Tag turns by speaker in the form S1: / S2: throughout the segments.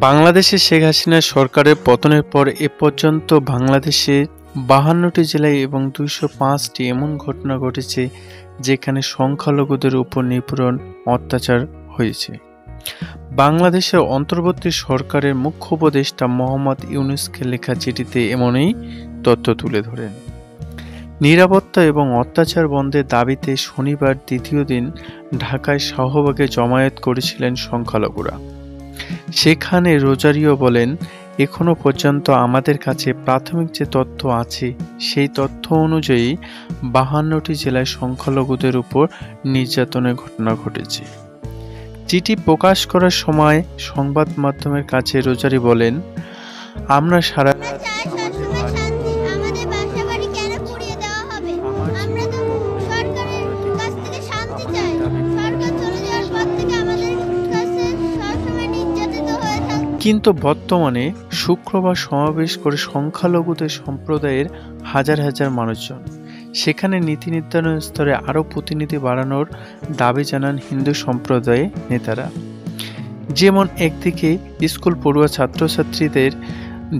S1: বাংলাদেশে শেখ হাসিনা সরকারের পতনের পর এ পর্যন্ত বাংলাদেশে ৫২টি জেলায় এবং ২০৫টি এমন ঘটনা ঘটেছে যেখানে সংখ্যালঘুদের উপর নিপীড়ন অত্যাচার হয়েছে। বাংলাদেশের অন্তর্বর্তী সরকারের মুখ্য উপদেষ্টা মোহাম্মদ ইউনূসকে লেখা চিঠিতে এমনই তথ্য তুলে ধরেন। নিরাপত্তা এবং অত্যাচার বন্ধের দাবিতে শনিবার দ্বিতীয় দিন ঢাকায় শাহবাগে জমায়েত করেছিলেন সংখ্যালঘুরা। সেখানে রোজারিও বলেন, এখনো পর্যন্ত আমাদের কাছে প্রাথমিক যে তথ্য আছে সেই তথ্য অনুযায়ী ৫২টি জেলায় সংখ্যালঘুদের উপর নির্যাতনের ঘটনা ঘটেছে। চিঠি প্রকাশ করার সময় সংবাদ মাধ্যমের কাছে রোজারি বলেন, আমরা সারা কিন্তু বর্তমানে শুক্রবার সমাবেশ করে সংখ্যালঘুদের সম্প্রদায়ের হাজার হাজার মানুষজন। সেখানে নীতি নির্ধারণ স্তরে আরও প্রতিনিধি বাড়ানোর দাবি জানান হিন্দু সম্প্রদায়ের নেতারা। যেমন একদিকে স্কুল পড়ুয়া ছাত্রছাত্রীদের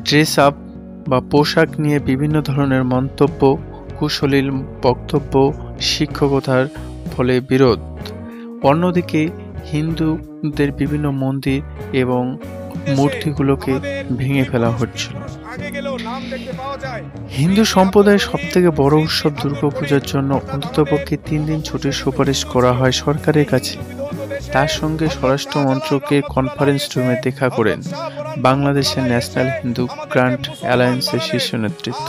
S1: ড্রেস আপ বা পোশাক নিয়ে বিভিন্ন ধরনের মন্তব্য, কুশলীল বক্তব্য, শিক্ষকতার ফলে বিরোধ। অন্যদিকে হিন্দুদের বিভিন্ন মন্দির এবং মূর্তিগুলোকে ভেঙে ফেলা হচ্ছিল। হিন্দু সম্প্রদায়ের সবথেকে বড় উৎসব দুর্গাপূজার জন্য অন্ততপক্ষে ৩ দিন ছুটির সুপারিশ করা হয় সরকারের কাছে। তার সঙ্গে স্বরাষ্ট্র মন্ত্রকের কনফারেন্স রুমে দেখা করেন বাংলাদেশের ন্যাশনাল হিন্দু গ্রান্ট অ্যালায়েন্সের শীর্ষ নেতৃত্ব।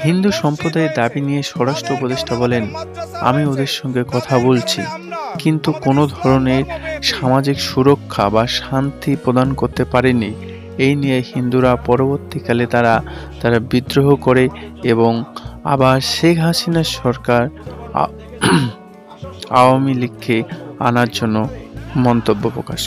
S1: হিন্দু সম্প্রদায়ের দাবি নিয়ে স্বরাষ্ট্র উপদেষ্টা বলেন, আমি ওদের সঙ্গে কথা বলছি, কিন্তু কোনো ধরনের সামাজিক সুরক্ষা বা শান্তি প্রদান করতে পারেনি। এই নিয়ে হিন্দুরা পরবর্তীকালে তারা বিদ্রোহ করে এবং আবার শেখ হাসিনার সরকার আওয়ামী লীগকে আনার জন্য মন্তব্য প্রকাশ করে।